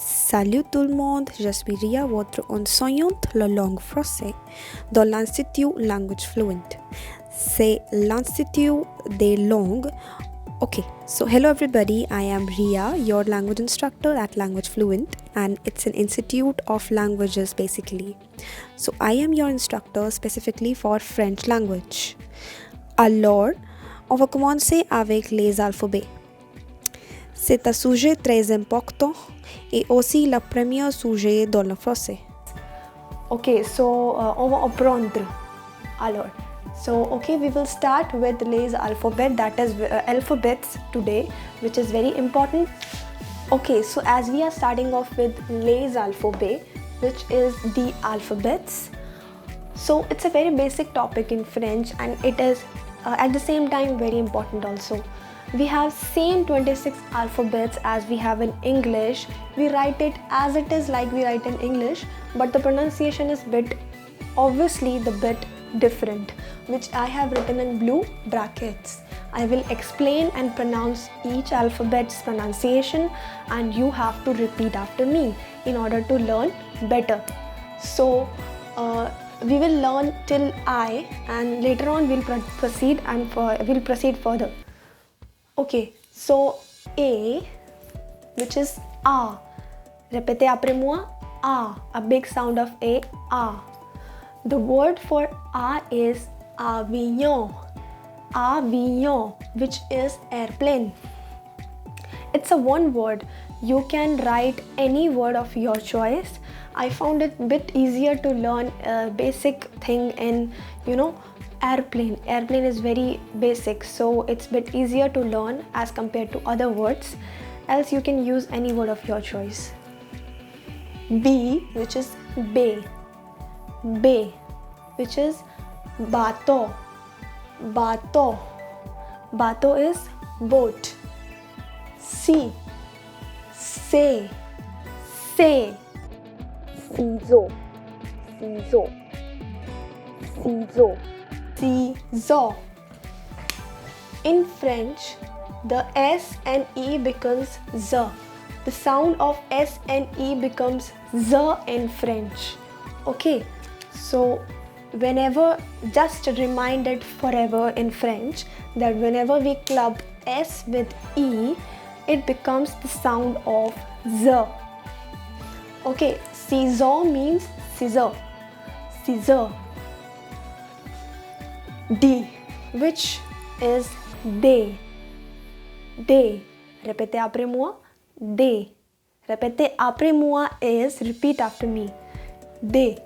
Salut tout le monde, je suis Ria, votre enseignante de langue française dans l'Institut Language Fluent. C'est l'Institut des langues. Okay, so hello everybody, I am Ria, your language instructor at Language Fluent, and it's an institute of languages basically. So I am your instructor specifically for French language. Alors, on va commencer avec les alphabets. C'est un sujet très important et aussi le premier sujet dans le français. Okay, so on va apprendre. Alors, so okay, we will start with les alphabet, that is alphabets today, which is very important. Okay, so as we are starting off with les alphabet, which is the alphabets. So it's a very basic topic in French, and it is at the same time very important also. We have same 26 alphabets as we have in English. We write it as it is like we write in English, but the pronunciation is obviously the bit different, which I have written in blue brackets. I will explain and pronounce each alphabet's pronunciation, and you have to repeat after me in order to learn better. So we will learn till I, and later on we'll proceed further. Okay, so A, which is A. Répétez après moi, a big sound of A. The word for A is avion, which is airplane. It's a one word. You can write any word of your choice. I found it a bit easier to learn a basic thing in, airplane. Airplane is very basic, so it's a bit easier to learn as compared to other words. Else you can use any word of your choice. B, which is bay, which is bateau. Bateau is boat. C, say, ciseau. In French, the S and E becomes Z. The sound of S and E becomes Z in French. Okay, so just remind it forever in French that whenever we club S with E, it becomes the sound of Z. Okay, ciseau means scissor. D, which is day. Répétez après moi, day. Répétez après moi is repeat after me. D.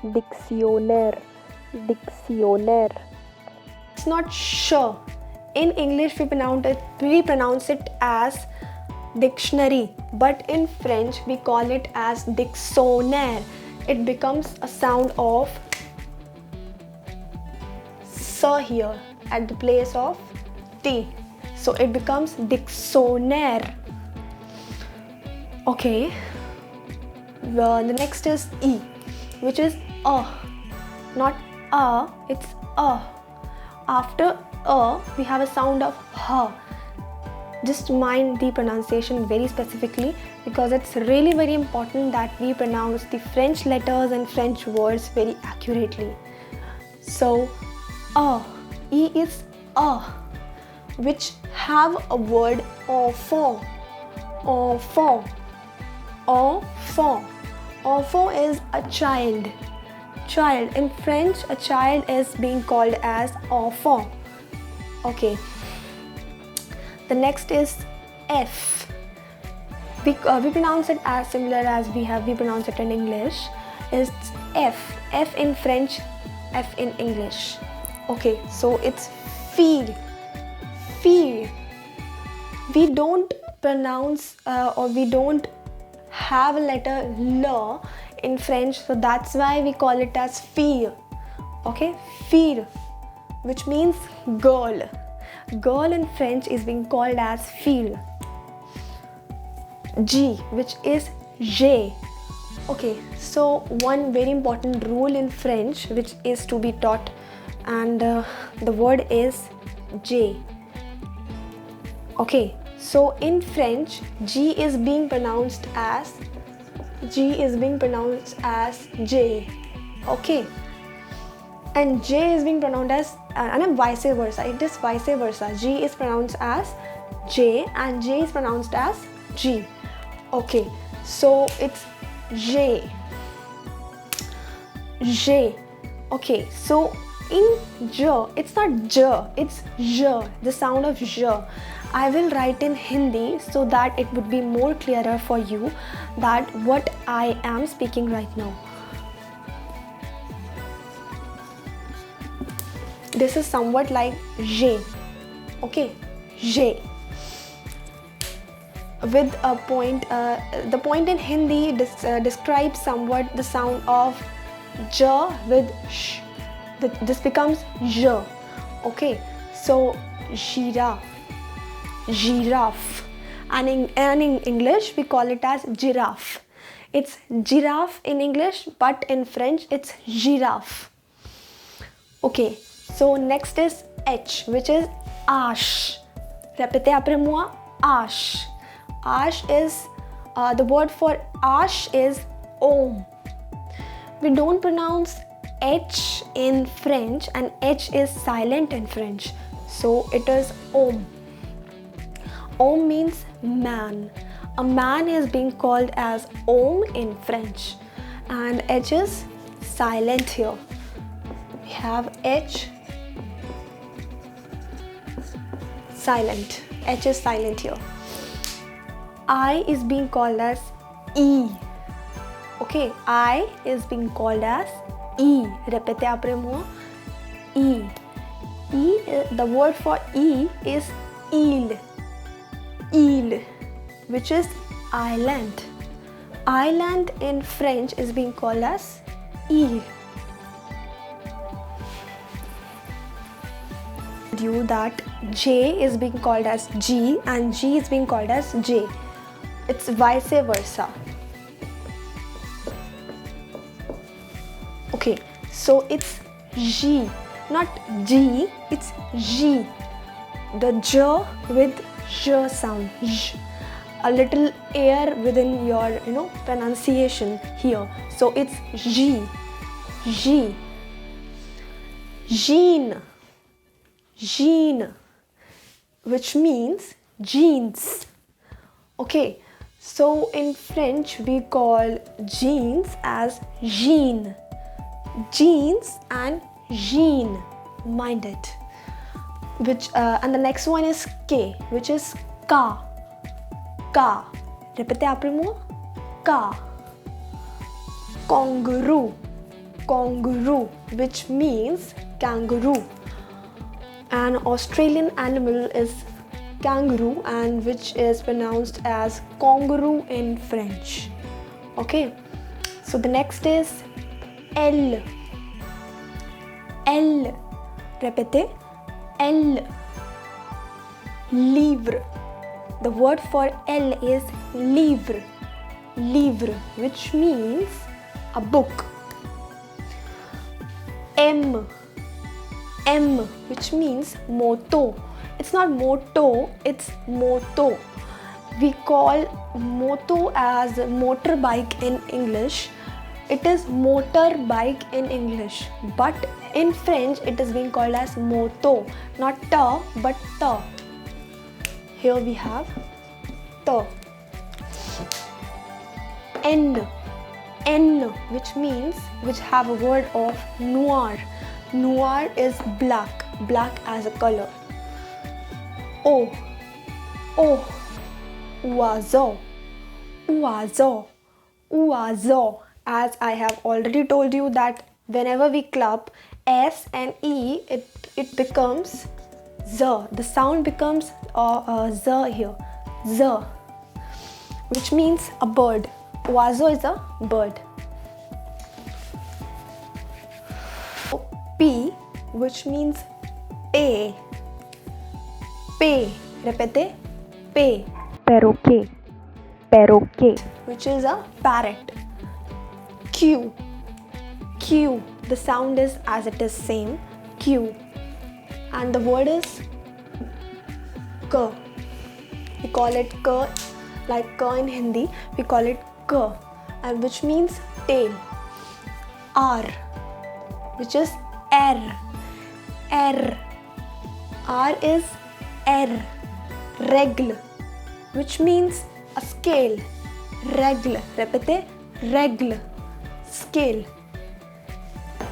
Dictionnaire. It's not sure. In English we pronounce it as dictionary, but in French we call it as dictionnaire. It becomes a sound of S here at the place of T. So it becomes dictionnaire. Okay. The next is E, which is not it's After we have a sound of H. Just mind the pronunciation very specifically, because it's really very important that we pronounce the French letters and French words very accurately. So E is which have a word enfant. Enfant is a child. In French, a child is being called as enfant. Okay. The next is F. We pronounce it as similar as we pronounce it in English. It's F. F in French, F in English. Okay, so it's feel. We don't pronounce or we don't have a letter L in French, so that's why we call it as feel. Okay, feel, which means girl. Girl in French is being called as fille. G, which is J. Okay, so one very important rule in French which is to be taught, and the word is J. Okay, So in French, G is being pronounced as J. Okay. And J is being pronounced as and vice versa. It is vice versa. G is pronounced as J and J is pronounced as G. Okay. So it's J. J. Okay. So in J, it's not J, it's J, the sound of J. I will write in Hindi so that it would be more clearer for you that what I am speaking right now. This is somewhat like J. Okay, J. With a point, the point in Hindi describes somewhat the sound of J with sh. This becomes J. Okay, so giraffe. Giraffe. And in English, we call it as giraffe. It's giraffe in English, but in French, it's giraffe. Okay, so next is H, which is ash. Répétez après moi, ash. Ash is, the word for ash is om. We don't pronounce H in French, and H is silent in French. So it is om. Om means man. A man is being called as om in French, and H is silent here. We have H silent. H is silent here. I is being called as E. Okay, I is being called as E. Répétez après moi. E. The word for E is île. Île, which is island. Island in French is being called as île. You that J is being called as G and G is being called as J. It's vice versa. Okay, so it's G, not G, it's G. The J with J sound. J. A little air within your, pronunciation here. So it's G. G. Jean. Jean, which means jeans. Okay, so in French we call jeans as jean. Jeans and jean. Mind it. Which and the next one is K, which is ka. Ka. Répétez après moi. Ka. Kangaroo. Kangaroo, which means kangaroo. An Australian animal is kangaroo, and which is pronounced as kangaroo in French. Okay, so the next is L. L. Répétez. L. Livre. The word for L is livre. Livre, which means a book. M. M, which means moto. It's not moto, it's moto. We call moto as motorbike in English. It is motorbike in English, but in French it is being called as moto. Not ta, but ta. Here we have ta. N. N, which have a word of noir. Noir is black, black as a color. O. O. Oiseau. Oiseau. Oiseau. As I have already told you that whenever we club S and E, it becomes Z. The sound becomes Z here. Z. Which means a bird. Oiseau is a bird. P, which means pay. Pay. Répétez. Pay. Perroquet. Perroquet. Which is a parrot. Q. Q. The sound is as it is same. Q. And the word is K. we call it k, like k in Hindi, we call it k, and which means tail. R, which is r. R. R is r. Regle, which means a scale. Regle, repete, regle, scale.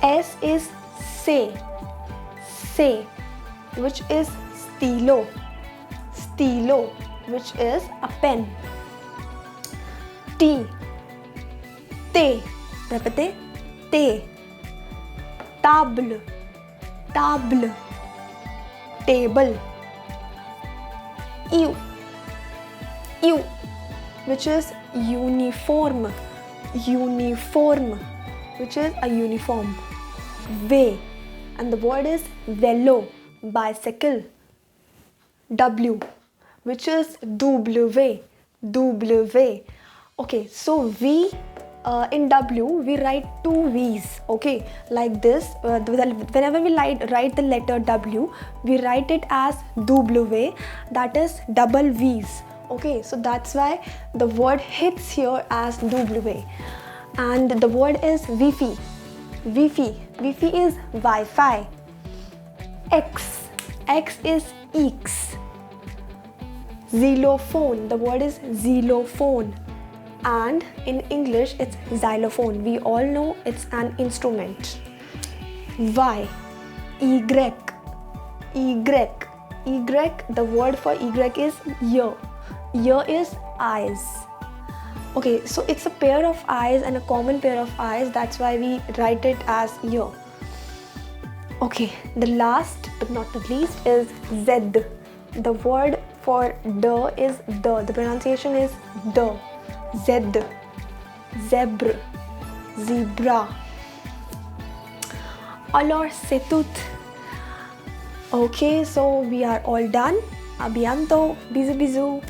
S is se. Se, which is stilo. Stilo, which is a pen. T, te, repete, te. Table, table, table. U, U, which is uniform. Uniform, which is a uniform. V, and the word is velo, bicycle. W, which is W. W. Okay, so V, in W we write two V's. Okay, like this. Whenever we write the letter W, we write it as W. That is double V's. Okay, so that's why the word hits here as W. And the word is Wi-Fi. Wi-Fi. Wi-Fi is Wi-Fi. X. X is X. Xylophone. The word is xylophone. And in English it's xylophone. We all know it's an instrument. Y. Y. Y. Y. The word for Y is ear. Ear is eyes. Okay, so it's a pair of eyes and a common pair of eyes. That's why we write it as ear. Okay, the last but not the least is Z. The word for the is the. The pronunciation is the. Z. Zebra. Zebra. Alors, c'est tout. Okay, so we are all done. Abianto. Bisous bisous.